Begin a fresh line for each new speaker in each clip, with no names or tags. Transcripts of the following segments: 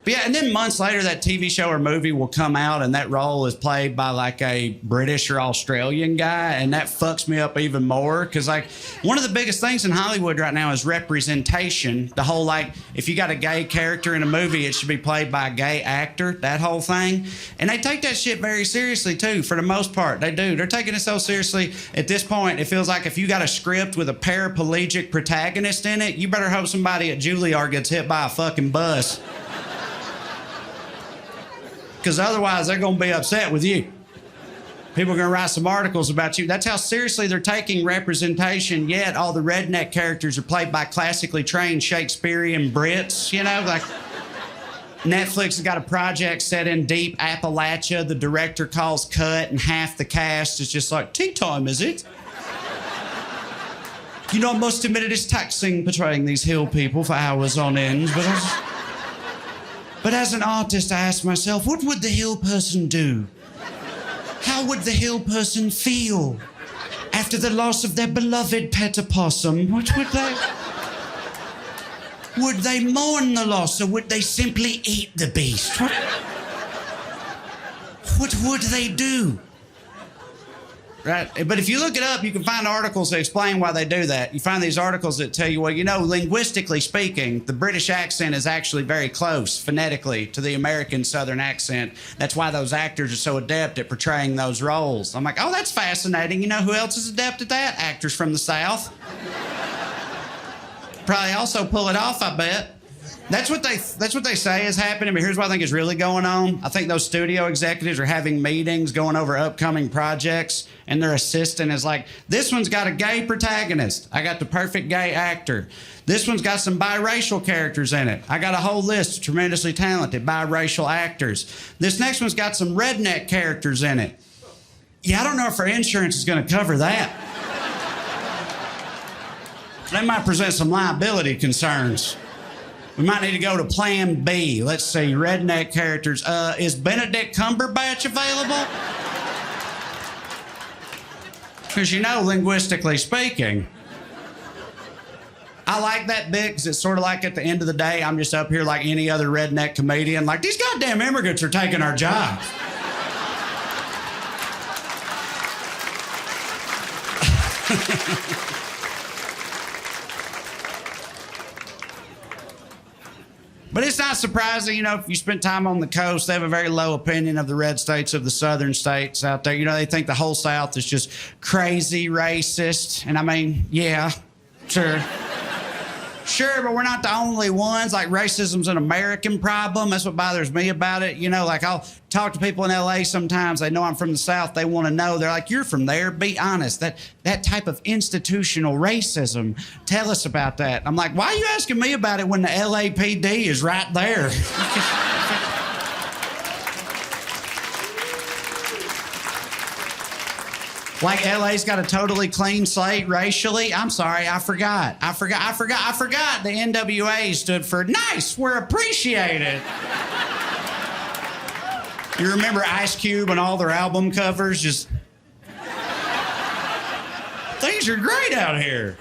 But yeah, and then months later, that TV show or movie will come out, and that role is played by like a British or Australian guy, and that fucks me up even more. Because like one of the biggest things in Hollywood right now is representation. The whole like, if you got a gay character in a movie, it should be played by a gay actor. That whole thing, and they take that shit very seriously too. For the most part, they do. They're taking it so seriously. At this point, it feels like if you got a script with a paraplegic protagonist in it, you better hope somebody at Juilliard gets hit by a fucking bus. Because otherwise, they're going to be upset with you. People are going to write some articles about you. That's how seriously they're taking representation, yet all the redneck characters are played by classically trained Shakespearean Brits, you know? Like, Netflix has got a project set in deep Appalachia. The director calls cut, and half the cast is just like, tea time, is it? You know, I must admit it is taxing portraying these hill people for hours on end, but as an artist, I ask myself, what would the hill person do? How would the hill person feel after the loss of their beloved pet opossum? What would they... Would they mourn the loss, or would they simply eat the beast? What would they do? Right? But if you look it up, you can find articles that explain why they do that. You find these articles that tell you, well, you know, linguistically speaking, the British accent is actually very close, phonetically, to the American Southern accent. That's why those actors are so adept at portraying those roles. I'm like, oh, that's fascinating. You know who else is adept at that? Actors from the South. Probably also pull it off, I bet. That's what they say is happening, but here's what I think is really going on. I think those studio executives are having meetings going over upcoming projects, and their assistant is like, this one's got a gay protagonist. I got the perfect gay actor. This one's got some biracial characters in it. I got a whole list of tremendously talented biracial actors. This next one's got some redneck characters in it. Yeah, I don't know if our insurance is going to cover that. They might present some liability concerns. We might need to go to Plan B. Let's see, redneck characters. Is Benedict Cumberbatch available? Because you know, linguistically speaking, I like that bit because it's sort of like at the end of the day, I'm just up here like any other redneck comedian. Like, these goddamn immigrants are taking our jobs. But it's not surprising, you know, if you spend time on the coast, they have a very low opinion of the red states, of the southern states out there. You know, they think the whole South is just crazy racist. And I mean, yeah, sure. Sure, but we're not the only ones. Like, racism's an American problem. That's what bothers me about it. You know, like, I'll talk to people in LA sometimes. They know I'm from the South. They want to know. They're like, you're from there. Be honest. That type of institutional racism. Tell us about that. I'm like, why are you asking me about it when the LAPD is right there? Like LA's got a totally clean slate racially. I'm sorry, I forgot. The NWA stood for nice, we're appreciated. You remember Ice Cube and all their album covers? Just, things are great out here.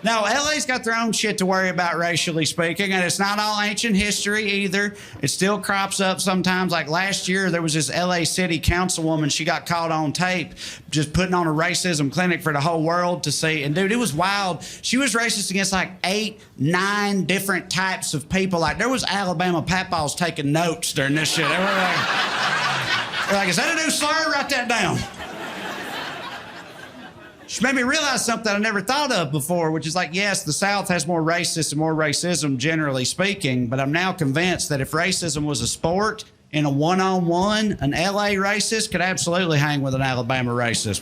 No, LA's got their own shit to worry about racially speaking, and it's not all ancient history either. It still crops up sometimes. Like last year, there was this LA city councilwoman. She got caught on tape just putting on a racism clinic for the whole world to see. And dude, it was wild. She was racist against like 8, 9 different types of people. Like there was Alabama papaws taking notes during this shit. They were like, is that a new slur? Write that down. She made me realize something I never thought of before, which is like, yes, the South has more racists and more racism, generally speaking, but I'm now convinced that if racism was a sport, in a one-on-one, an LA racist could absolutely hang with an Alabama racist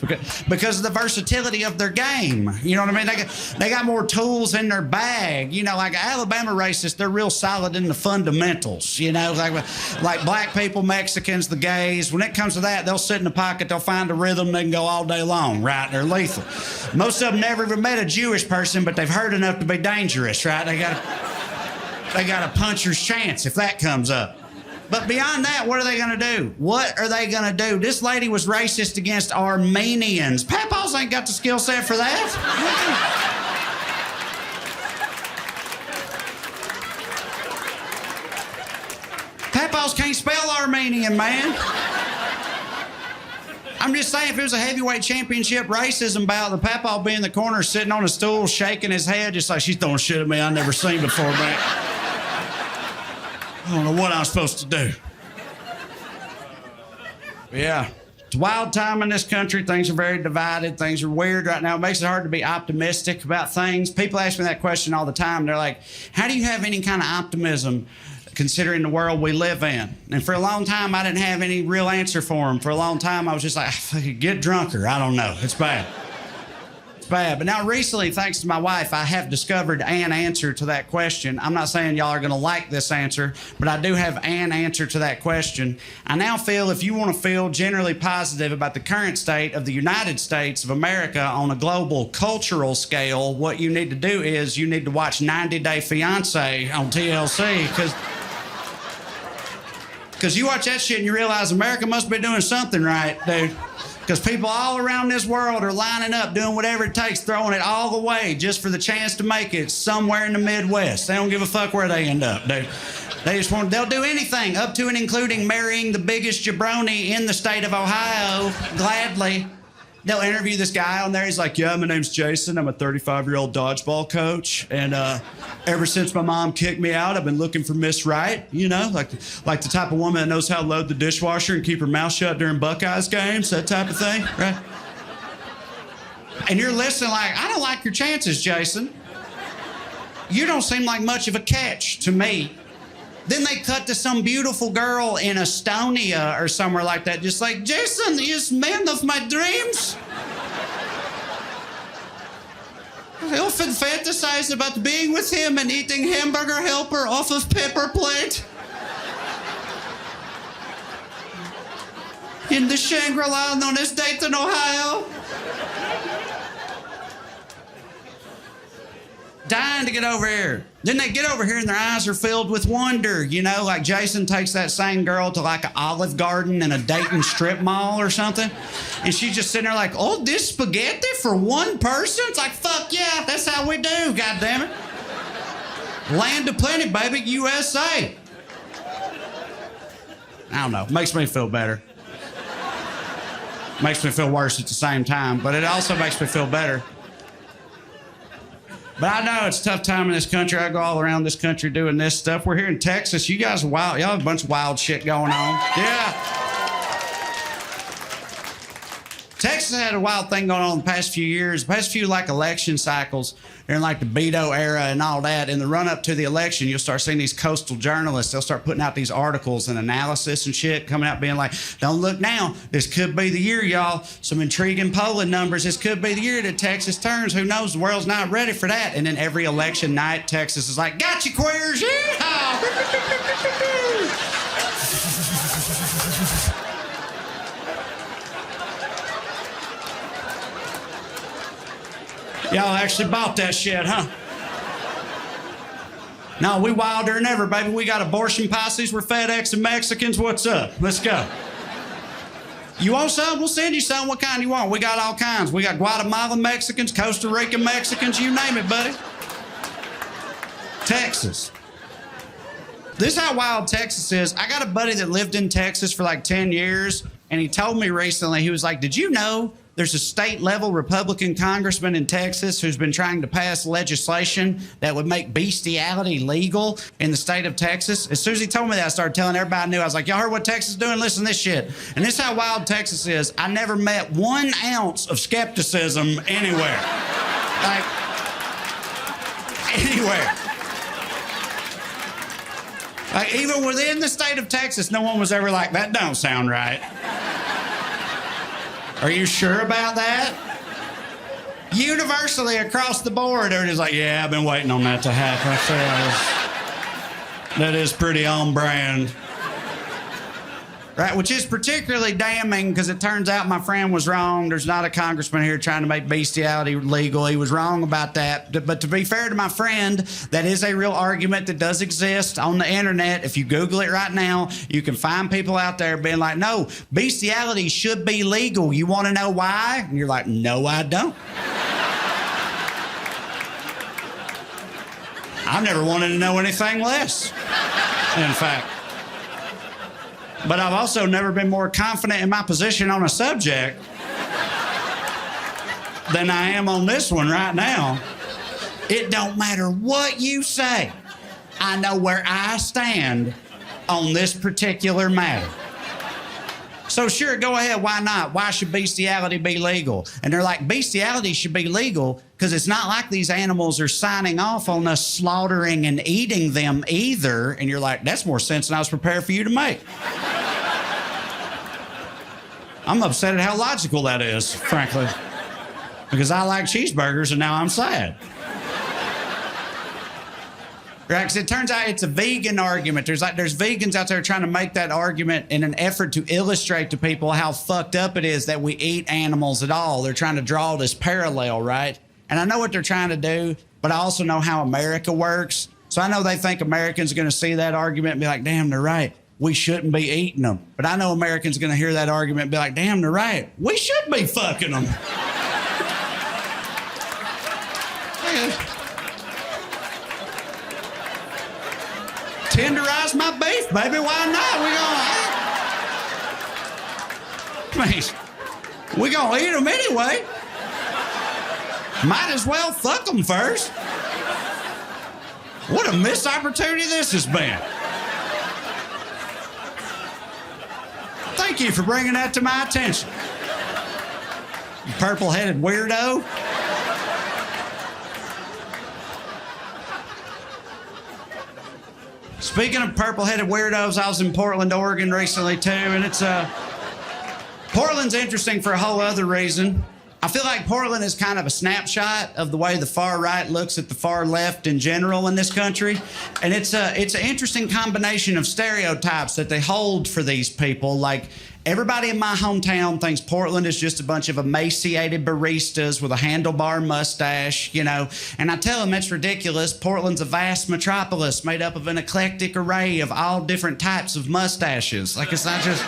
because of the versatility of their game. You know what I mean? They got more tools in their bag. You know, like Alabama racists, they're real solid in the fundamentals. You know, like black people, Mexicans, the gays. When it comes to that, they'll sit in the pocket, they'll find a rhythm, they can go all day long, right? They're lethal. Most of them never even met a Jewish person, but they've heard enough to be dangerous, right? They got a puncher's chance if that comes up. But beyond that, what are they going to do? What are they going to do? This lady was racist against Armenians. Papaws ain't got the skill set for that. Papaws can't spell Armenian, man. I'm just saying, if it was a heavyweight championship racism bout, the Papaw would be in the corner sitting on a stool, shaking his head, just like, she's throwing shit at me I've never seen before, man. I don't know what I'm supposed to do. Yeah. It's a wild time in this country. Things are very divided. Things are weird right now. It makes it hard to be optimistic about things. People ask me that question all the time. They're like, how do you have any kind of optimism considering the world we live in? And for a long time, I didn't have any real answer for them. For a long time, I was just like, get drunker. I don't know. It's bad. It's bad. But now recently, thanks to my wife, I have discovered an answer to that question. I'm not saying y'all are going to like this answer, but I do have an answer to that question. I now feel if you want to feel generally positive about the current state of the United States of America on a global cultural scale, what you need to do is you need to watch 90 Day Fiancé on TLC, because you watch that shit and you realize America must be doing something right, dude. Because people all around this world are lining up, doing whatever it takes, throwing it all away just for the chance to make it somewhere in the Midwest. They don't give a fuck where they end up, dude. They'll do anything, up to and including marrying the biggest jabroni in the state of Ohio, gladly. They'll interview this guy on there. He's like, yeah, my name's Jason. I'm a 35-year-old dodgeball coach. And ever since my mom kicked me out, I've been looking for Miss Right, you know, like the type of woman that knows how to load the dishwasher and keep her mouth shut during Buckeyes games, that type of thing, right? And you're listening like, I don't like your chances, Jason. You don't seem like much of a catch to me. Then they cut to some beautiful girl in Estonia or somewhere like that, just like, Jason is man of my dreams. I often fantasize about being with him and eating hamburger helper off of paper plate. In the Shangri-La known as Dayton, Ohio. Dying to get over here. Then they get over here and their eyes are filled with wonder, you know, like Jason takes that same girl to like an Olive Garden in a Dayton strip mall or something, and she's just sitting there like, oh, this spaghetti for one person? It's like, fuck yeah, that's how we do, goddammit. Land of plenty, baby, USA. I don't know, makes me feel better. Makes me feel worse at the same time, but it also makes me feel better. But I know it's a tough time in this country. I go all around this country doing this stuff. We're here in Texas. You guys are wild. Y'all have a bunch of wild shit going on. Yeah. Texas had a wild thing going on the past few years. The past few, like, election cycles during, like, the Beto era and all that. In the run-up to the election, you'll start seeing these coastal journalists. They'll start putting out these articles and analysis and shit, coming out being like, don't look now. This could be the year, y'all. Some intriguing polling numbers. This could be the year that Texas turns. Who knows? The world's not ready for that. And then every election night, Texas is like, gotcha, queers. Yeehaw! Y'all actually bought that shit, huh? No, we wilder than ever, baby. We got abortion posses. We're FedEx and Mexicans. What's up? Let's go. You want some? We'll send you some. What kind you want? We got all kinds. We got Guatemalan Mexicans, Costa Rican Mexicans, you name it, buddy. Texas. This is how wild Texas is. I got a buddy that lived in Texas for like 10 years, and he told me recently, he was like, did you know there's a state-level Republican congressman in Texas who's been trying to pass legislation that would make bestiality legal in the state of Texas? As soon as he told me that, I started telling everybody I knew. I was like, y'all heard what Texas is doing? Listen to this shit. And this is how wild Texas is. I never met 1 ounce of skepticism anywhere. Like, anywhere. Like, even within the state of Texas, no one was ever like, that don't sound right. Are you sure about that? Universally across the board, everybody's like, yeah, I've been waiting on that to happen. That is pretty on brand. Right, which is particularly damning because it turns out my friend was wrong. There's not a congressman here trying to make bestiality legal. He was wrong about that. But to be fair to my friend, that is a real argument that does exist on the internet. If you Google it right now, you can find people out there being like, no, bestiality should be legal. You want to know why? And you're like, no, I don't. I've never wanted to know anything less, in fact. But I've also never been more confident in my position on a subject than I am on this one right now. It don't matter what you say. I know where I stand on this particular matter. So sure, go ahead, why not? Why should bestiality be legal? And they're like, bestiality should be legal because it's not like these animals are signing off on us slaughtering and eating them either. And you're like, that's more sense than I was prepared for you to make. I'm upset at how logical that is, frankly. Because I like cheeseburgers and now I'm sad. Right, because it turns out it's a vegan argument. There's vegans out there trying to make that argument in an effort to illustrate to people how fucked up it is that we eat animals at all. They're trying to draw this parallel, right? And I know what they're trying to do, but I also know how America works. So I know they think Americans are going to see that argument and be like, damn, they're right. We shouldn't be eating them. But I know Americans are going to hear that argument and be like, damn, they're right. We should be fucking them. Tenderize my beef, baby. Why not? We gonna eat them anyway. Might as well fuck them first. What a missed opportunity this has been. Thank you for bringing that to my attention. You purple-headed weirdo. Speaking of purple-headed weirdos, I was in Portland, Oregon recently too, and Portland's interesting for a whole other reason. I feel like Portland is kind of a snapshot of the way the far right looks at the far left in general in this country, and it's an interesting combination of stereotypes that they hold for these people. Like, everybody in my hometown thinks Portland is just a bunch of emaciated baristas with a handlebar mustache, you know. And I tell them it's ridiculous. Portland's a vast metropolis made up of an eclectic array of all different types of mustaches. Like, it's not just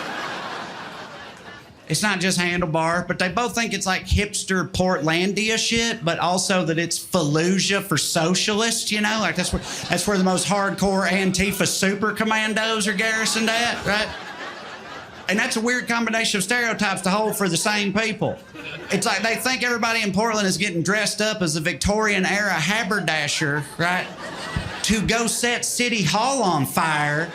handlebar, but they both think it's like hipster Portlandia shit, but also that it's Fallujah for socialists, you know? Like, that's where the most hardcore Antifa super commandos are garrisoned at, right? And that's a weird combination of stereotypes to hold for the same people. It's like they think everybody in Portland is getting dressed up as a Victorian-era haberdasher, right, to go set City Hall on fire.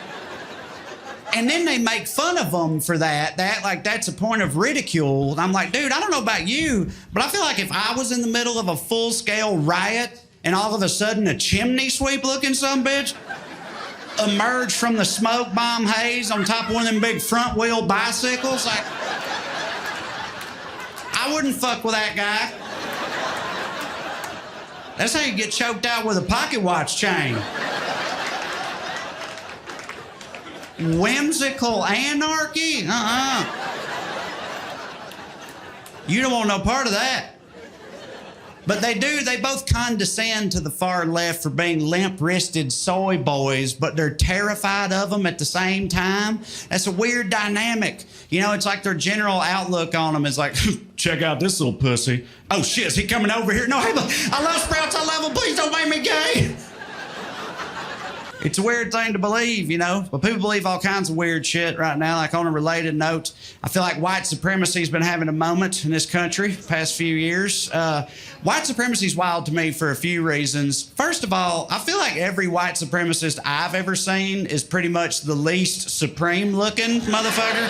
And then they make fun of them for that. That's a point of ridicule. And I'm like, dude, I don't know about you, but I feel like if I was in the middle of a full-scale riot and all of a sudden a chimney sweep-looking sumbitch emerged from the smoke bomb haze on top of one of them big front-wheel bicycles, like, I wouldn't fuck with that guy. That's how you get choked out with a pocket watch chain. Whimsical anarchy? You don't want no part of that. But they both condescend to the far left for being limp-wristed soy boys, but they're terrified of them at the same time. That's a weird dynamic. You know, it's like their general outlook on them is like, check out this little pussy. Oh shit, is he coming over here? No, hey, I love Sprouts, I love him, please don't make me gay. It's a weird thing to believe, you know, but people believe all kinds of weird shit right now. Like, on a related note, I feel like white supremacy has been having a moment in this country the past few years. White supremacy is wild to me for a few reasons. First of all, I feel like every white supremacist I've ever seen is pretty much the least supreme looking motherfucker.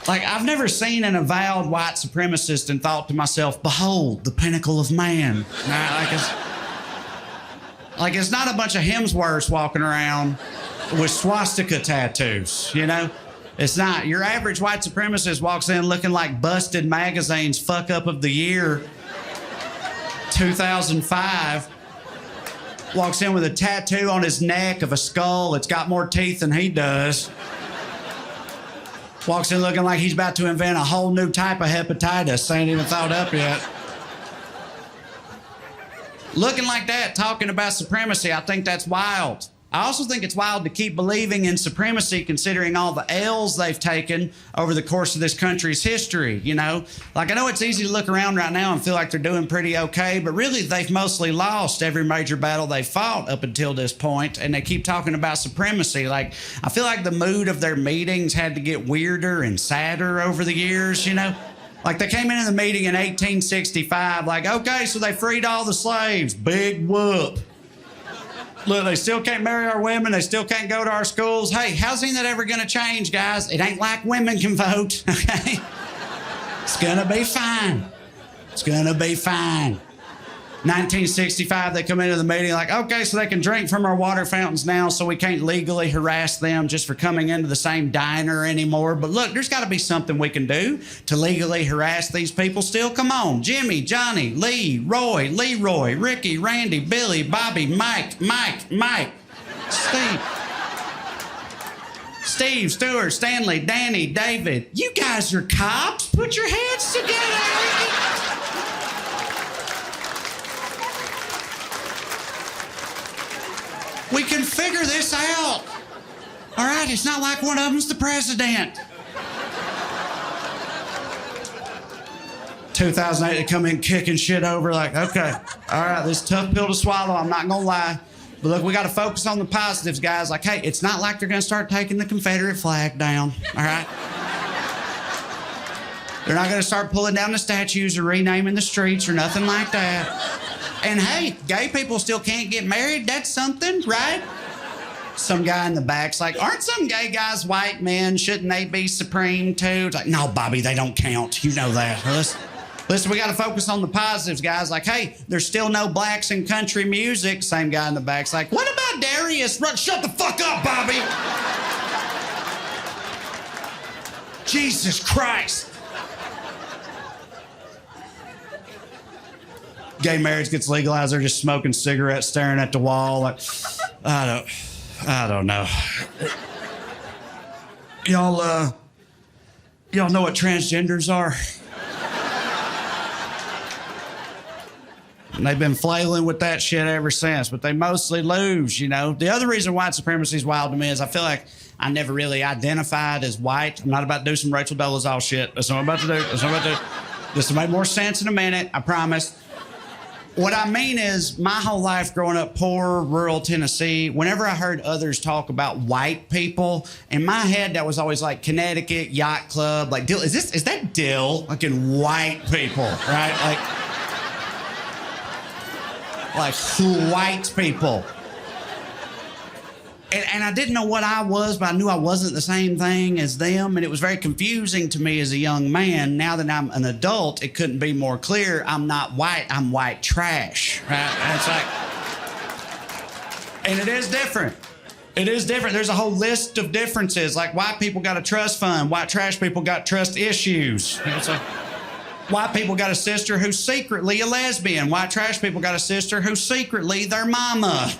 Like, I've never seen an avowed white supremacist and thought to myself, behold, the pinnacle of man. It's not a bunch of Hemsworths walking around with swastika tattoos, you know? It's not. Your average white supremacist walks in looking like Busted Magazine's fuck up of the year, 2005. Walks in with a tattoo on his neck of a skull that's got more teeth than he does. Walks in looking like he's about to invent a whole new type of hepatitis they ain't even thought up yet. Looking like that, talking about supremacy, I think that's wild. I also think it's wild to keep believing in supremacy considering all the L's they've taken over the course of this country's history, you know? Like, I know it's easy to look around right now and feel like they're doing pretty okay, but really they've mostly lost every major battle they fought up until this point, and they keep talking about supremacy. Like, I feel like the mood of their meetings had to get weirder and sadder over the years, you know? Like, they came into the meeting in 1865, like, okay, so they freed all the slaves. Big whoop. Look, they still can't marry our women. They still can't go to our schools. Hey, how's any of that ever going to change, guys? It ain't like women can vote, okay? It's going to be fine. It's going to be fine. 1965, they come into the meeting like, okay, so they can drink from our water fountains now, so we can't legally harass them just for coming into the same diner anymore. But look, there's got to be something we can do to legally harass these people still. Come on. Jimmy, Johnny, Lee, Roy, Leroy, Ricky, Randy, Billy, Bobby, Mike, Steve, Stuart, Stanley, Danny, David. You guys are cops. Put your heads together. We can figure this out. All right, it's not like one of them's the president. 2008, they come in kicking shit over like, okay, all right, this is a tough pill to swallow, I'm not gonna lie. But look, we gotta focus on the positives, guys. Like, hey, it's not like they're gonna start taking the Confederate flag down, all right? They're not gonna start pulling down the statues or renaming the streets or nothing like that. And hey, gay people still can't get married. That's something, right? Some guy in the back's like, aren't some gay guys white men? Shouldn't they be supreme too? It's like, no, Bobby, they don't count. You know that. Listen, we got to focus on the positives, guys. Like, hey, there's still no blacks in country music. Same guy in the back's like, what about Darius? Shut the fuck up, Bobby. Jesus Christ. Gay marriage gets legalized, they're just smoking cigarettes, staring at the wall. Like, I don't know. Y'all know what transgenders are? And they've been flailing with that shit ever since, but they mostly lose, you know? The other reason white supremacy is wild to me is I feel like I never really identified as white. I'm not about to do some Rachel Dolezal shit. That's what I'm about to do. This will make more sense in a minute, I promise. What I mean is, my whole life growing up poor, rural Tennessee, whenever I heard others talk about white people, in my head that was always like Connecticut, Yacht Club, like Dill. Is that Dill? Like in white people, right? Like white people. And I didn't know what I was, but I knew I wasn't the same thing as them. And it was very confusing to me as a young man. Now that I'm an adult, it couldn't be more clear. I'm not white, I'm white trash, right? And it's like, and it is different. It is different. There's a whole list of differences. Like, white people got a trust fund. White trash people got trust issues. White people got a sister who's secretly a lesbian. White trash people got a sister who's secretly their mama.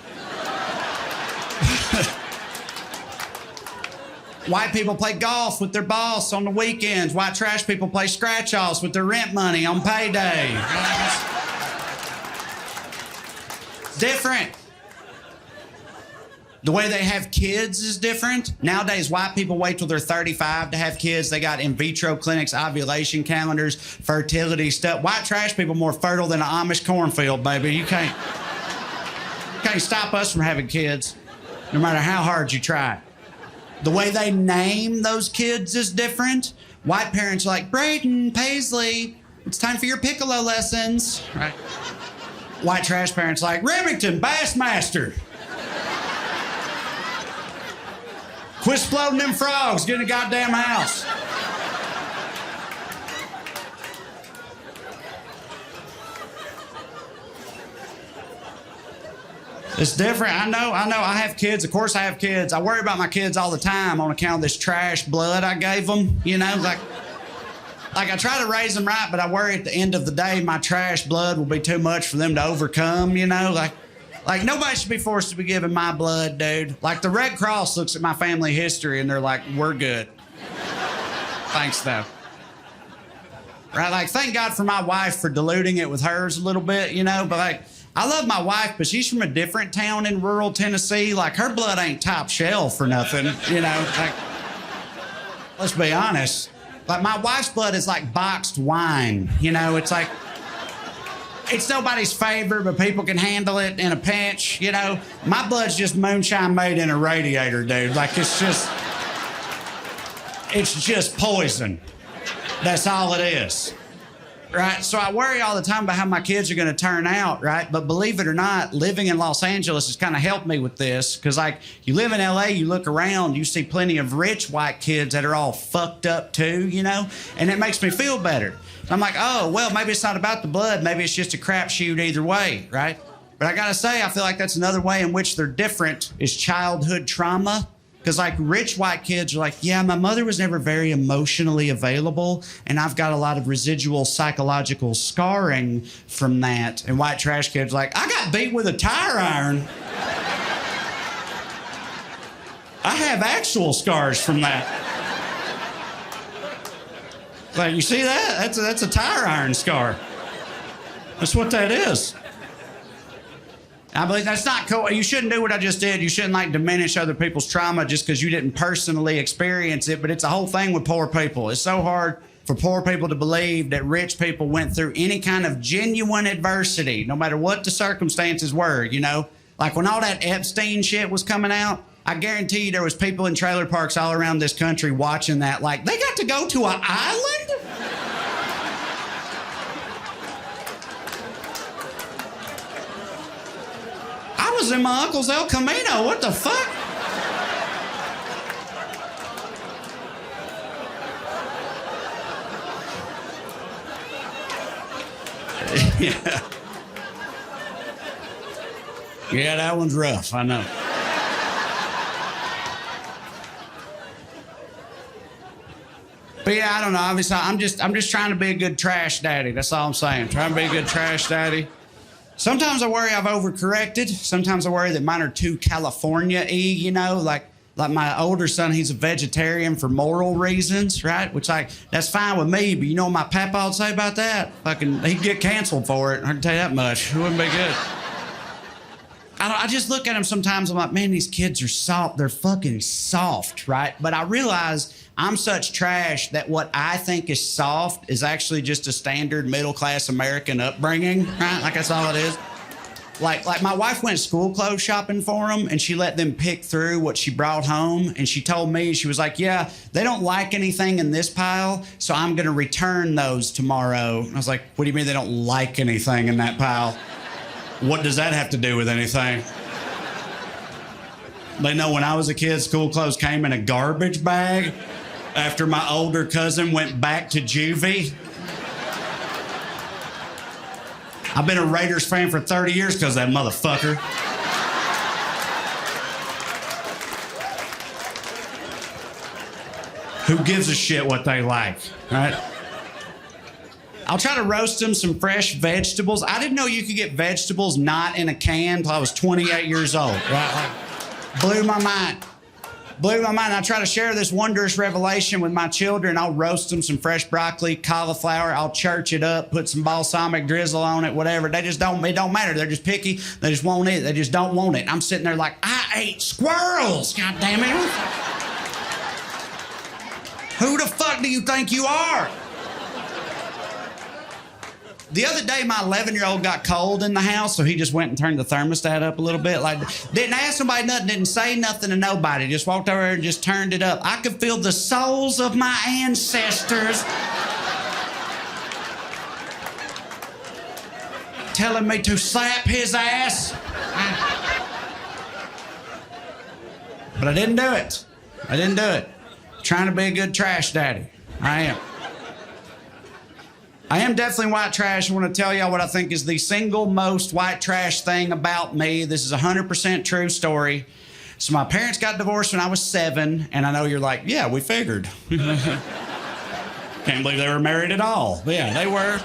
White people play golf with their boss on the weekends. White trash people play scratch-offs with their rent money on payday. Different. The way they have kids is different. Nowadays, white people wait till they're 35 to have kids. They got in vitro clinics, ovulation calendars, fertility stuff. White trash people more fertile than an Amish cornfield, baby. You can't stop us from having kids, no matter how hard you try. The way they name those kids is different. White parents are like, Braden, Paisley, it's time for your piccolo lessons. Right? White trash parents like, Remington, Bassmaster. Quit exploding them frogs, get in the goddamn house. It's different. I know. I have kids. Of course I have kids. I worry about my kids all the time on account of this trash blood I gave them. You know, like I try to raise them right, but I worry at the end of the day my trash blood will be too much for them to overcome, you know? Like nobody should be forced to be giving my blood, dude. Like the Red Cross looks at my family history and they're like, we're good. Thanks, though. Right? Like, thank God for my wife for diluting it with hers a little bit, you know? But like, I love my wife, but she's from a different town in rural Tennessee. Like, her blood ain't top shelf for nothing, you know? Like, let's be honest. Like, my wife's blood is like boxed wine, you know? It's like, it's nobody's favorite, but people can handle it in a pinch, you know? My blood's just moonshine made in a radiator, dude. Like, it's just poison. That's all it is. Right? So I worry all the time about how my kids are going to turn out, right? But believe it or not, living in Los Angeles has kind of helped me with this. Because, like, you live in LA, you look around, you see plenty of rich white kids that are all fucked up too, you know? And it makes me feel better. I'm like, oh, well, maybe it's not about the blood. Maybe it's just a crapshoot either way, right? But I got to say, I feel like that's another way in which they're different is childhood trauma. Because, like, rich white kids are like, yeah, my mother was never very emotionally available, and I've got a lot of residual psychological scarring from that. And white trash kids are like, I got beat with a tire iron. I have actual scars from that. Like, you see that? That's a tire iron scar. That's what that is. I believe that's not cool. You shouldn't do what I just did. You shouldn't, like, diminish other people's trauma just because you didn't personally experience it. But it's a whole thing with poor people. It's so hard for poor people to believe that rich people went through any kind of genuine adversity, no matter what the circumstances were, you know? Like, when all that Epstein shit was coming out, I guarantee you there was people in trailer parks all around this country watching that. Like, they got to go to an island? I was in my uncle's El Camino. What the fuck? Yeah. Yeah, that one's rough, I know. But yeah, I don't know. Obviously, I'm just trying to be a good trash daddy. That's all I'm saying. Trying to be a good trash daddy. Sometimes I worry I've overcorrected. Sometimes I worry that mine are too California-y, you know? Like my older son, he's a vegetarian for moral reasons, right? Which, like, that's fine with me, but you know what my papa would say about that? Fucking, he'd get canceled for it. I can tell you that much. It wouldn't be good. I just look at them sometimes, I'm like, man, these kids are soft. They're fucking soft, right? But I realize I'm such trash that what I think is soft is actually just a standard middle-class American upbringing, right? Like, that's all it is. Like my wife went school clothes shopping for them, and she let them pick through what she brought home, and she told me, she was like, yeah, they don't like anything in this pile, so I'm going to return those tomorrow. And I was like, what do you mean they don't like anything in that pile? What does that have to do with anything? They know when I was a kid, school clothes came in a garbage bag after my older cousin went back to juvie. I've been a Raiders fan for 30 years because of that motherfucker. Who gives a shit what they like, right? I'll try to roast them some fresh vegetables. I didn't know you could get vegetables not in a can until I was 28 years old, right? Like, blew my mind. Blew my mind. I try to share this wondrous revelation with my children. I'll roast them some fresh broccoli, cauliflower. I'll church it up, put some balsamic drizzle on it, whatever. They just don't, it don't matter. They're just picky. They just won't eat it. They just don't want it. I'm sitting there like, I ate squirrels, God damn it. Who the fuck do you think you are? The other day, my 11-year-old got cold in the house, so he just went and turned the thermostat up a little bit. Like, didn't ask nobody nothing, didn't say nothing to nobody. Just walked over and just turned it up. I could feel the souls of my ancestors telling me to slap his ass. But I didn't do it. I didn't do it. Trying to be a good trash daddy. I am. I am definitely white trash. I want to tell y'all what I think is the single most white trash thing about me. This is a 100% true story. So my parents got divorced when I was 7, and I know you're like, yeah, we figured. Can't believe they were married at all. But yeah, they were.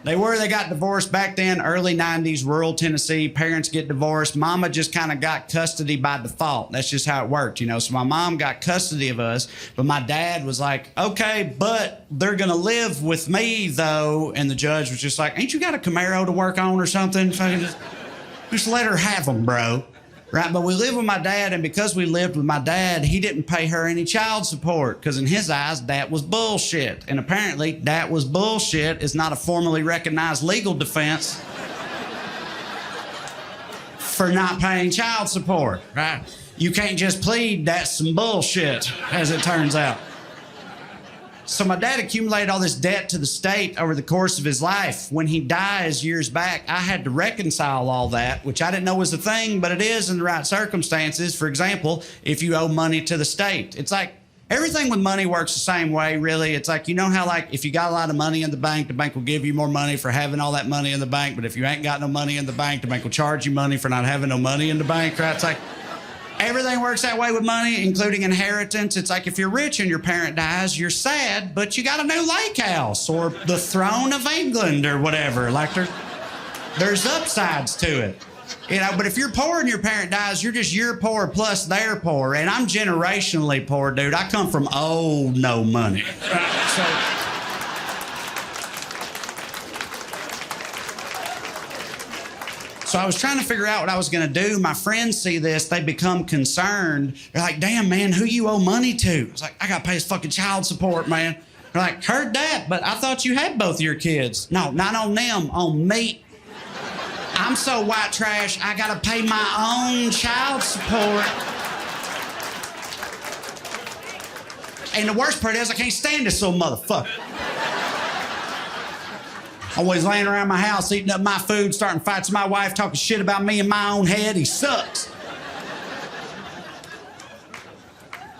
They were. They got divorced back then, early 90s, rural Tennessee. Parents get divorced. Mama just kind of got custody by default. That's just how it worked, you know. So my mom got custody of us, but my dad was like, okay, but they're going to live with me, though. And the judge was just like, ain't you got a Camaro to work on or something? Just let her have them, bro. Right, but we lived with my dad, and because we lived with my dad, he didn't pay her any child support because in his eyes, that was bullshit. And apparently, that was bullshit is not a formally recognized legal defense for not paying child support, right? You can't just plead that's some bullshit, as it turns out. So my dad accumulated all this debt to the state over the course of his life. When he dies years back, I had to reconcile all that, which I didn't know was a thing, but it is in the right circumstances. For example, if you owe money to the state. It's like everything with money works the same way, really. It's like, you know how like if you got a lot of money in the bank will give you more money for having all that money in the bank. But if you ain't got no money in the bank will charge you money for not having no money in the bank, right? It's like everything works that way with money, including inheritance. It's like if you're rich and your parent dies, you're sad, but you got a new lake house or the throne of England or whatever. Like there's upsides to it. You know, but if you're poor and your parent dies, you're poor plus they're poor. And I'm generationally poor, dude. I come from no money. So I was trying to figure out what I was going to do. My friends see this. They become concerned. They're like, damn, man, who you owe money to? I was like, I got to pay his fucking child support, man. They're like, heard that, but I thought you had both your kids. No, not on them, on me. I'm so white trash, I got to pay my own child support. And the worst part is I can't stand this little motherfucker. Always laying around my house, eating up my food, starting fights with my wife, talking shit about me in my own head. He sucks.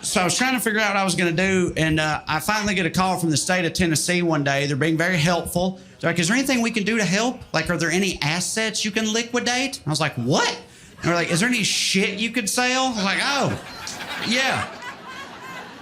So I was trying to figure out what I was going to do, and I finally get a call from the state of Tennessee one day. They're being very helpful. They're like, is there anything we can do to help? Like, are there any assets you can liquidate? I was like, what? And they're like, is there any shit you could sell? I was like, oh, yeah.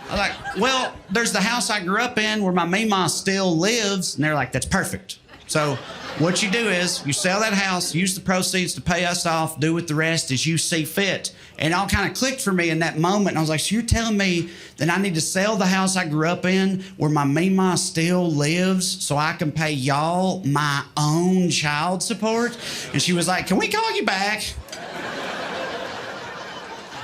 I was like, well, there's the house I grew up in where my Meemaw still lives. And they're like, that's perfect. So what you do is you sell that house, use the proceeds to pay us off, do with the rest as you see fit. And it all kind of clicked for me in that moment. And I was like, so you're telling me that I need to sell the house I grew up in where my Meemaw still lives so I can pay y'all my own child support? And she was like, can we call you back?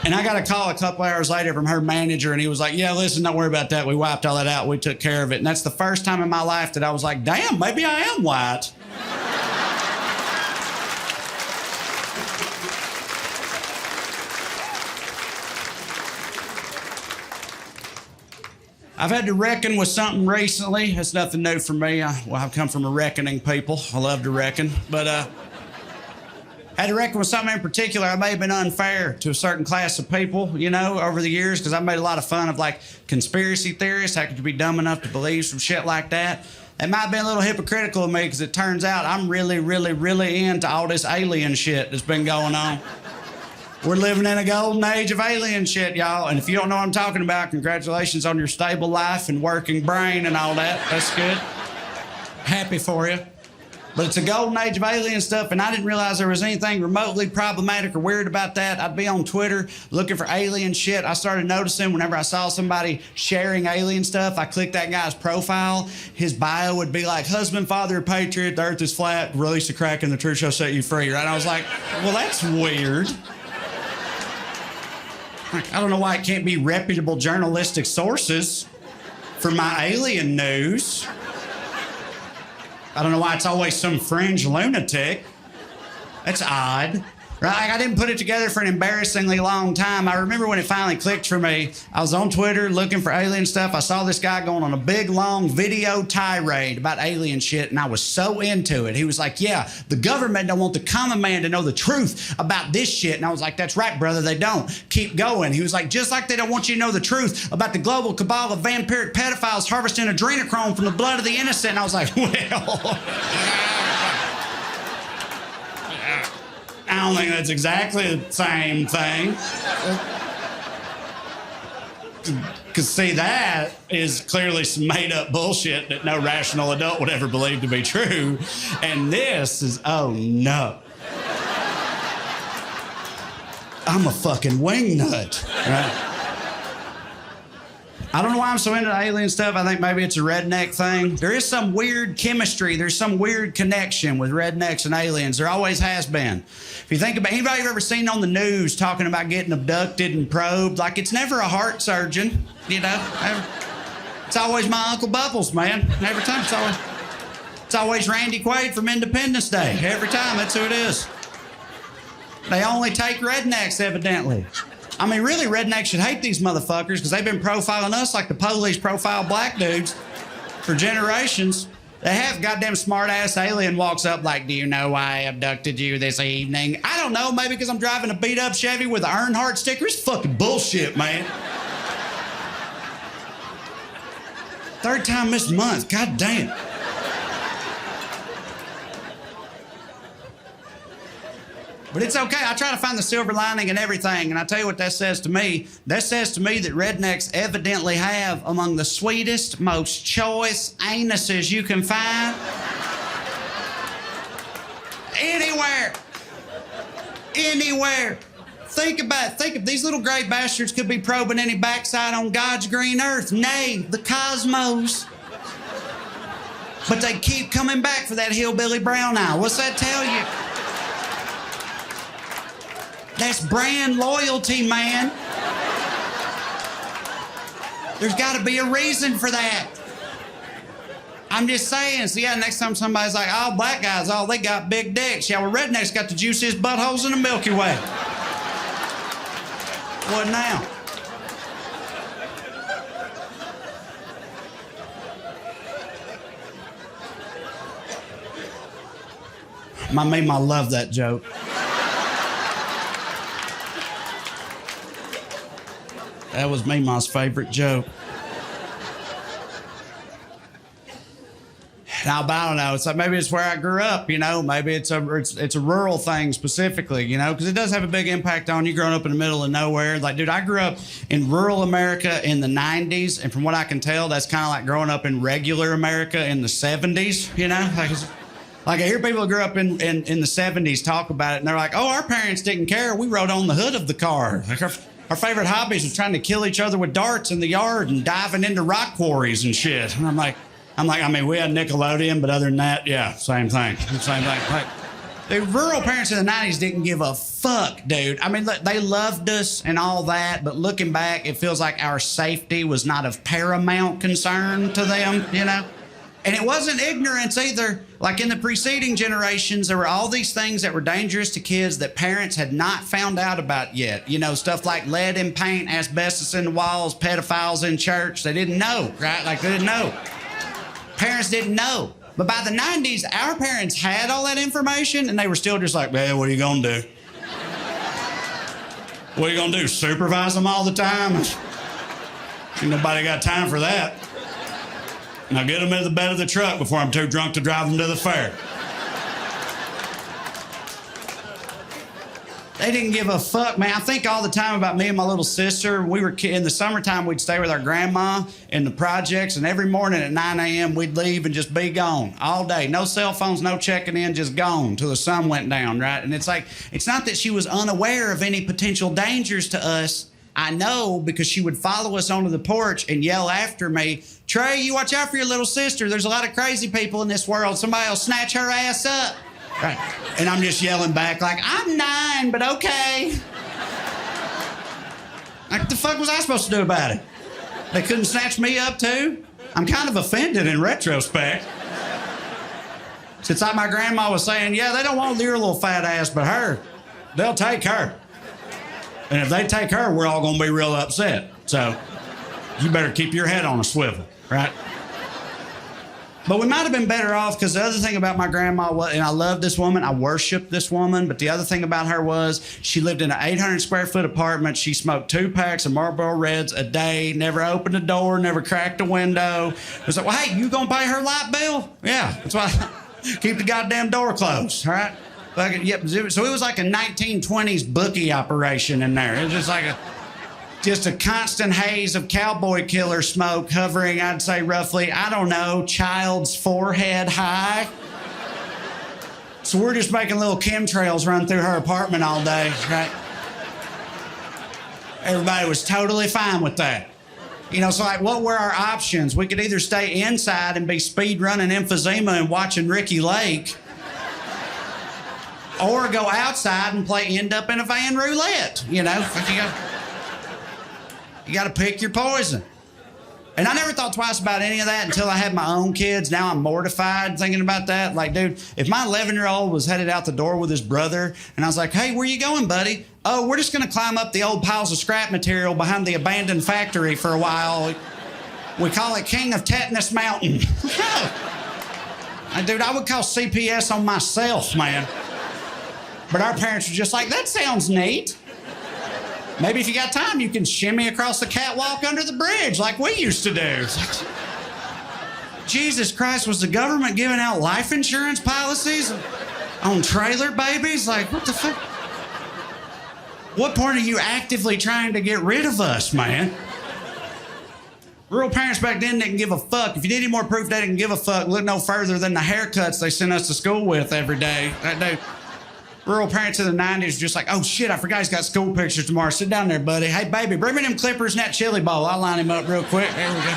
And I got a call a couple hours later from her manager, and he was like, yeah, listen, don't worry about that. We wiped all that out. We took care of it. And that's the first time in my life that I was like, damn, maybe I am white. I've had to reckon with something recently. It's nothing new for me. I've come from a reckoning people. I love to reckon. But had to reckon with something in particular. I may have been unfair to a certain class of people, you know, over the years, because I made a lot of fun of, like, conspiracy theorists. How could you be dumb enough to believe some shit like that? It might have been a little hypocritical of me, because it turns out I'm really, really, really into all this alien shit that's been going on. We're living in a golden age of alien shit, y'all. And if you don't know what I'm talking about, congratulations on your stable life and working brain and all that. That's good. Happy for you. But it's a golden age of alien stuff, and I didn't realize there was anything remotely problematic or weird about that. I'd be on Twitter looking for alien shit. I started noticing whenever I saw somebody sharing alien stuff, I clicked that guy's profile. His bio would be like, husband, father, patriot, the earth is flat, release a crack and the truth shall set you free, right? I was like, well, that's weird. I don't know why it can't be reputable journalistic sources for my alien news. I don't know why it's always some fringe lunatic. That's odd. Right? I didn't put it together for an embarrassingly long time. I remember when it finally clicked for me. I was on Twitter looking for alien stuff. I saw this guy going on a big, long video tirade about alien shit, and I was so into it. He was like, yeah, the government don't want the common man to know the truth about this shit. And I was like, that's right, brother, they don't. Keep going. He was like, just like they don't want you to know the truth about the global cabal of vampiric pedophiles harvesting adrenochrome from the blood of the innocent. And I was like, well... I don't think that's exactly the same thing. Because, see, that is clearly some made-up bullshit that no rational adult would ever believe to be true. And this is, oh, no. I'm a fucking wingnut, right? I don't know why I'm so into alien stuff. I think maybe it's a redneck thing. There is some weird chemistry. There's some weird connection with rednecks and aliens. There always has been. If you think about anybody you've ever seen on the news talking about getting abducted and probed, like it's never a heart surgeon, you know? It's always my Uncle Bubbles, man. Every time it's always Randy Quaid from Independence Day. Every time, that's who it is. They only take rednecks, evidently. I mean, really, rednecks should hate these motherfuckers because they've been profiling us like the police profile black dudes for generations. They have goddamn smart-ass alien walks up like, do you know why I abducted you this evening? I don't know, maybe because I'm driving a beat-up Chevy with an Earnhardt sticker. It's fucking bullshit, man. Third time this month, goddamn. But it's okay. I try to find the silver lining in everything, and I tell you what that says to me. That says to me that rednecks evidently have among the sweetest, most choice anuses you can find. Anywhere. Anywhere. Think about it. Think if these little gray bastards could be probing any backside on God's green earth, nay, the cosmos. But they keep coming back for that hillbilly brown eye. What's that tell you? That's brand loyalty, man. There's got to be a reason for that. I'm just saying. So, yeah, next time somebody's like, oh, black guys, oh, they got big dicks. Yeah, well, rednecks got the juiciest buttholes in the Milky Way. What now? My meme, I love that joke. That was Meemaw's favorite joke. Now, but I don't know. It's like maybe it's where I grew up, you know. Maybe it's a rural thing specifically, you know, because it does have a big impact on you growing up in the middle of nowhere. Like, dude, I grew up in rural America in the 90s, and from what I can tell, that's kind of like growing up in regular America in the 70s, you know. Like I hear people who grew up in the 70s talk about it, and they're like, oh, our parents didn't care. We rode on the hood of the car. Like our favorite hobbies was trying to kill each other with darts in the yard and diving into rock quarries and shit. And I'm like, I mean, we had Nickelodeon, but other than that, yeah, same thing. Same thing. Like, the rural parents in the 90s didn't give a fuck, dude. I mean, look, they loved us and all that, but looking back, it feels like our safety was not of paramount concern to them, you know? And it wasn't ignorance either. Like in the preceding generations, there were all these things that were dangerous to kids that parents had not found out about yet. You know, stuff like lead in paint, asbestos in the walls, pedophiles in church. They didn't know, right? Like they didn't know. Parents didn't know. But by the 90s, our parents had all that information and they were still just like, man, what are you gonna do? What are you gonna do, supervise them all the time? Ain't nobody got time for that. Now get them in the bed of the truck before I'm too drunk to drive them to the fair. They didn't give a fuck, man. I think all the time about me and my little sister. We were in the summertime, we'd stay with our grandma in the projects, and every morning at 9 a.m. we'd leave and just be gone all day. No cell phones, no checking in, just gone till the sun went down, right? And it's like, it's not that she was unaware of any potential dangers to us. I know because she would follow us onto the porch and yell after me, Trae, you watch out for your little sister. There's a lot of crazy people in this world. Somebody will snatch her ass up. Right. And I'm just yelling back like, I'm 9, but okay. Like, what the fuck was I supposed to do about it? They couldn't snatch me up too? I'm kind of offended in retrospect. Since my grandma was saying, yeah, they don't want your little fat ass, but her, they'll take her. And if they take her, we're all gonna be real upset. So you better keep your head on a swivel, right? But we might have been better off because the other thing about my grandma was, and I love this woman, I worship this woman, but the other thing about her was she lived in an 800 square foot apartment. She smoked 2 packs of Marlboro Reds a day, never opened a door, never cracked a window. It was like, well, hey, you gonna pay her light bill? Yeah, that's why. Keep the goddamn door closed, all right? Like, yep. So it was like a 1920s bookie operation in there. It was just like Just a constant haze of cowboy killer smoke hovering, I'd say roughly, I don't know, child's forehead high. So we're just making little chemtrails run through her apartment all day, right? Everybody was totally fine with that. You know, so like, what were our options? We could either stay inside and be speed running emphysema and watching Ricky Lake, or go outside and end up in a van roulette. You know, you got to pick your poison. And I never thought twice about any of that until I had my own kids. Now I'm mortified thinking about that. Like, dude, if my 11-year-old was headed out the door with his brother, and I was like, hey, where you going, buddy? Oh, we're just going to climb up the old piles of scrap material behind the abandoned factory for a while. We call it King of Tetanus Mountain. Dude, I would call CPS on myself, man. But our parents were just like, that sounds neat. Maybe if you got time, you can shimmy across the catwalk under the bridge like we used to do. Jesus Christ, was the government giving out life insurance policies on trailer babies? Like, what the fuck? What point are you actively trying to get rid of us, man? Rural parents back then didn't give a fuck. If you need any more proof they didn't give a fuck, look no further than the haircuts they sent us to school with every day. Rural parents in the 90s were just like, oh shit, I forgot he's got school pictures tomorrow. Sit down there, buddy. Hey, baby, bring me them clippers and that chili bowl. I'll line him up real quick. There we go.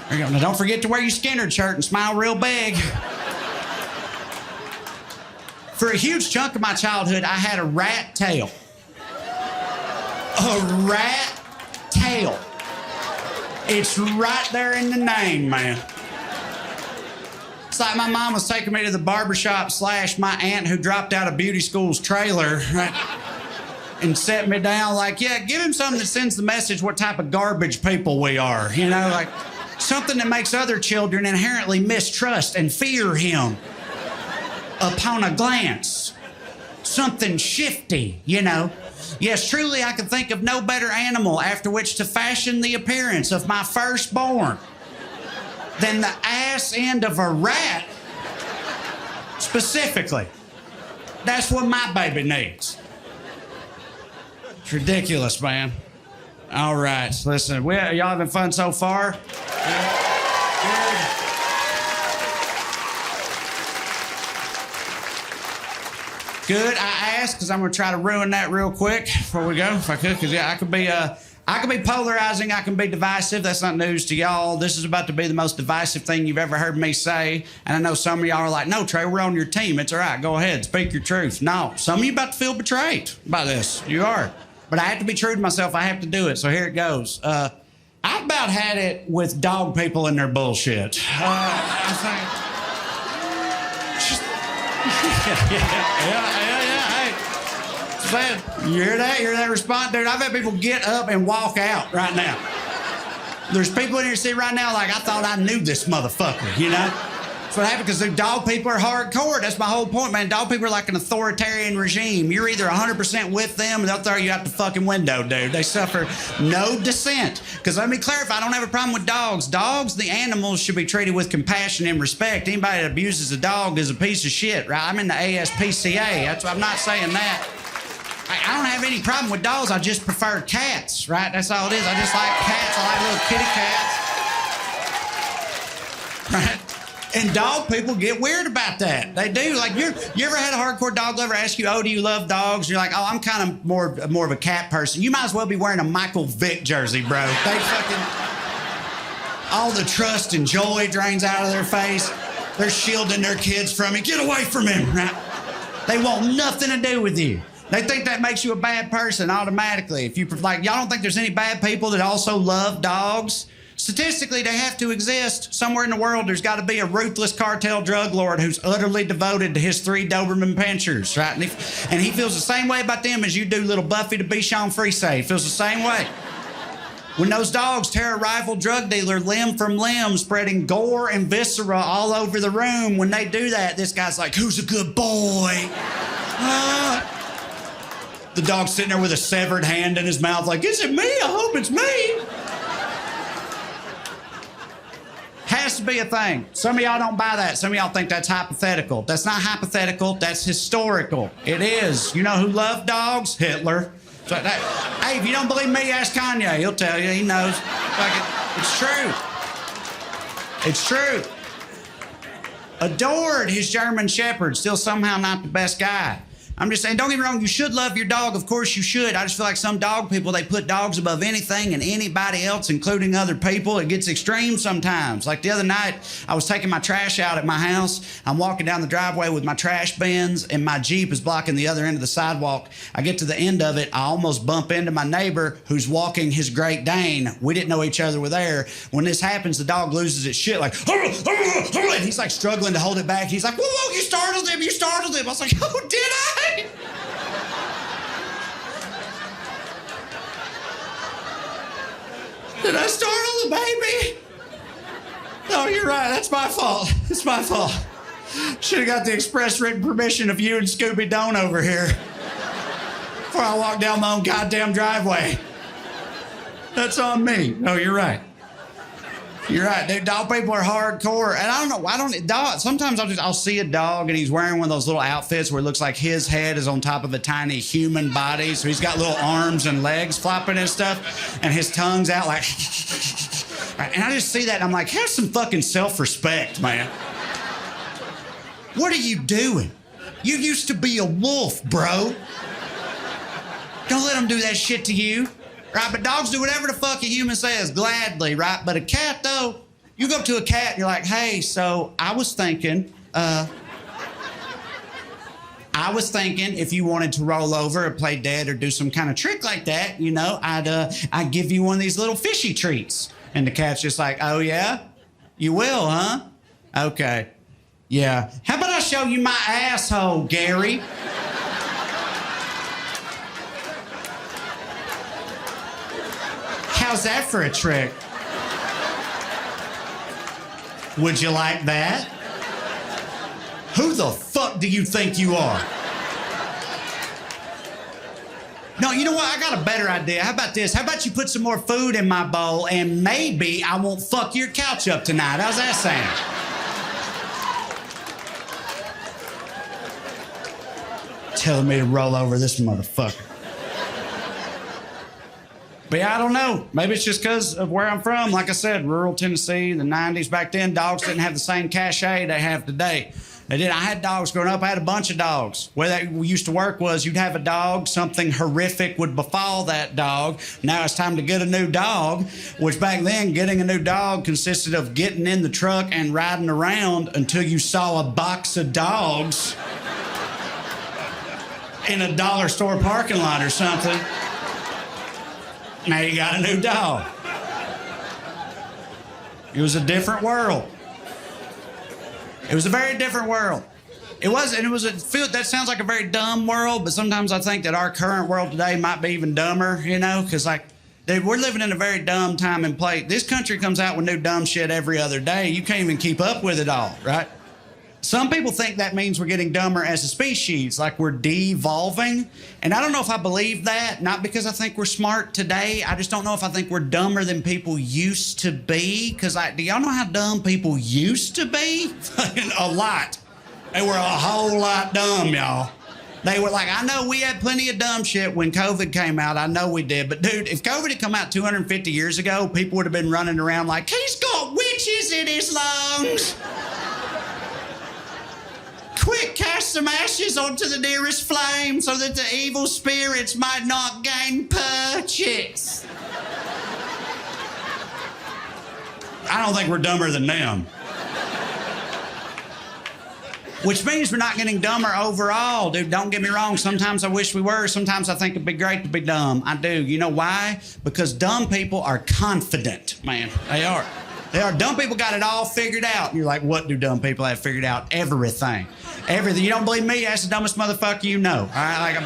There you go. Now don't forget to wear your Skinner shirt and smile real big. For a huge chunk of my childhood, I had a rat tail. A rat tail. It's right there in the name, man. It's like my mom was taking me to the barbershop / my aunt who dropped out of beauty school's trailer, right? And set me down like, yeah, give him something that sends the message what type of garbage people we are, you know, like something that makes other children inherently mistrust and fear him upon a glance. Something shifty, you know. Yes, truly, I can think of no better animal after which to fashion the appearance of my firstborn than the ass end of a rat, specifically. That's what my baby needs. It's ridiculous, man. All right, listen, y'all having fun so far? Good. I asked because I'm going to try to ruin that real quick before we go, if I could, because yeah, I could be polarizing, I can be divisive. That's not news to y'all. This is about to be the most divisive thing you've ever heard me say. And I know some of y'all are like, no, Trae, we're on your team. It's all right. Go ahead. Speak your truth. No, some of you about to feel betrayed by this. You are. But I have to be true to myself. I have to do it. So here it goes. I've about had it with dog people and their bullshit. I think... Hey. You hear that? You hear that response? Dude, I've had people get up and walk out right now. There's people in here sitting right now like, I thought I knew this motherfucker, you know? That's what happened, because the dog people are hardcore. That's my whole point, man. Dog people are like an authoritarian regime. You're either 100% with them or they'll throw you out the fucking window, dude. They suffer no dissent. Because let me clarify, I don't have a problem with dogs. Dogs, the animals, should be treated with compassion and respect. Anybody that abuses a dog is a piece of shit, right? I'm in the ASPCA. I'm not saying that. I don't have any problem with dogs. I just prefer cats, right? That's all it is. I just like cats. I like little kitty cats. Right? And dog people get weird about that. They do. Like, you ever had a hardcore dog lover ask you, oh, do you love dogs? You're like, oh, I'm kind of more of a cat person. You might as well be wearing a Michael Vick jersey, bro. They fucking... All the trust and joy drains out of their face. They're shielding their kids from it. Get away from him, right? They want nothing to do with you. They think that makes you a bad person automatically. If you like, y'all don't think there's any bad people that also love dogs? Statistically, they have to exist. Somewhere in the world, there's got to be a ruthless cartel drug lord who's utterly devoted to his 3 Doberman pinschers, right? And he feels the same way about them as you do little Buffy the Bichon Frise. He feels the same way. When those dogs tear a rival drug dealer limb from limb, spreading gore and viscera all over the room, when they do that, this guy's like, who's a good boy? The dog's sitting there with a severed hand in his mouth like, is it me? I hope it's me. Has to be a thing. Some of y'all don't buy that. Some of y'all think that's hypothetical. That's not hypothetical. That's historical. It is. You know who loved dogs? Hitler. So hey, if you don't believe me, ask Kanye. He'll tell you. He knows. It's true. It's true. Adored his German Shepherd. Still somehow not the best guy. I'm just saying, don't get me wrong, you should love your dog. Of course you should. I just feel like some dog people, they put dogs above anything and anybody else, including other people. It gets extreme sometimes. Like the other night, I was taking my trash out at my house. I'm walking down the driveway with my trash bins, and my Jeep is blocking the other end of the sidewalk. I get to the end of it. I almost bump into my neighbor who's walking his Great Dane. We didn't know each other were there. When this happens, the dog loses its shit, like, and he's like struggling to hold it back. He's like, whoa, whoa, you startled him. I was like, oh, did I? Did I startle the baby? No, you're right. That's my fault. It's my fault. Should have got the express written permission of you and Scooby Doan over here before I walked down my own goddamn driveway. That's on me. No, you're right. You're right, dude. Dog people are hardcore, and I don't know. Sometimes I'll see a dog and he's wearing one of those little outfits where it looks like his head is on top of a tiny human body, so he's got little arms and legs flopping and stuff, and his tongue's out like. And I just see that, and I'm like, have some fucking self-respect, man. What are you doing? You used to be a wolf, bro. Don't let them do that shit to you. Right, but dogs do whatever the fuck a human says, gladly, right? But a cat, though, you go up to a cat and you're like, hey, so I was thinking if you wanted to roll over or play dead or do some kind of trick like that, you know, I'd give you one of these little fishy treats. And the cat's just like, oh, yeah? You will, huh? Okay. Yeah. How about I show you my asshole, Gary? How's that for a trick? Would you like that? Who the fuck do you think you are? No, you know what? I got a better idea. How about this? How about you put some more food in my bowl and maybe I won't fuck your couch up tonight? How's that sound? Telling me to roll over this motherfucker. But yeah, I don't know. Maybe it's just because of where I'm from. Like I said, rural Tennessee, the 90s. Back then, dogs didn't have the same cachet they have today. They did. I had dogs growing up. I had a bunch of dogs. Where that used to work was you'd have a dog, something horrific would befall that dog. Now it's time to get a new dog, which back then, getting a new dog consisted of getting in the truck and riding around until you saw a box of dogs in a dollar store parking lot or something. Now you got a new dog. It was a different world. It was a very different world. That sounds like a very dumb world, but sometimes I think that our current world today might be even dumber, you know, because like, dude, we're living in a very dumb time and place. This country comes out with new dumb shit every other day. You can't even keep up with it all, right? Some people think that means we're getting dumber as a species, like we're devolving. And I don't know if I believe that, not because I think we're smart today. I just don't know if I think we're dumber than people used to be. Because do y'all know how dumb people used to be? A lot. They were a whole lot dumb, y'all. They were like, I know we had plenty of dumb shit when COVID came out. I know we did. But dude, if COVID had come out 250 years ago, people would have been running around like, he's got witches in his lungs. Quick, cast some ashes onto the nearest flame so that the evil spirits might not gain purchase. I don't think we're dumber than them. Which means we're not getting dumber overall, dude. Don't get me wrong. Sometimes I wish we were. Sometimes I think it'd be great to be dumb. I do. You know why? Because dumb people are confident, man. They are. They are. Dumb people got it all figured out. And you're like, what do dumb people have figured out? Everything. Everything. You don't believe me? Ask the dumbest motherfucker you know. All right?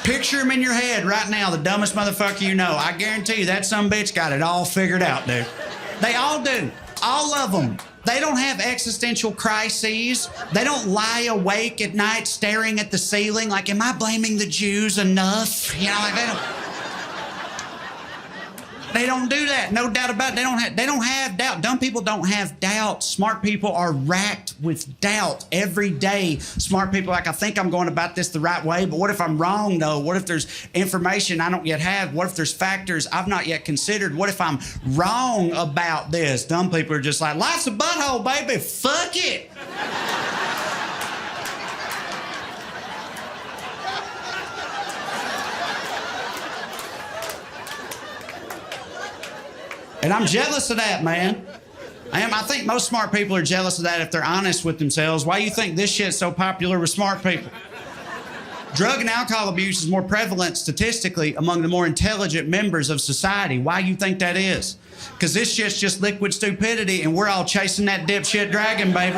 Picture him in your head right now, the dumbest motherfucker you know. I guarantee you that sumbitch got it all figured out, dude. They all do. All of them. They don't have existential crises. They don't lie awake at night staring at the ceiling like, am I blaming the Jews enough? You know, like They don't do that. No doubt about it. They don't have doubt. Dumb people don't have doubt. Smart people are racked with doubt every day. Smart people are like, I think I'm going about this the right way, but what if I'm wrong though? What if there's information I don't yet have? What if there's factors I've not yet considered? What if I'm wrong about this? Dumb people are just like, life's a butthole, baby. Fuck it. And I'm jealous of that, man. I am. I think most smart people are jealous of that if they're honest with themselves. Why do you think this shit's so popular with smart people? Drug and alcohol abuse is more prevalent statistically among the more intelligent members of society. Why do you think that is? Because this shit's just liquid stupidity and we're all chasing that dipshit dragon, baby.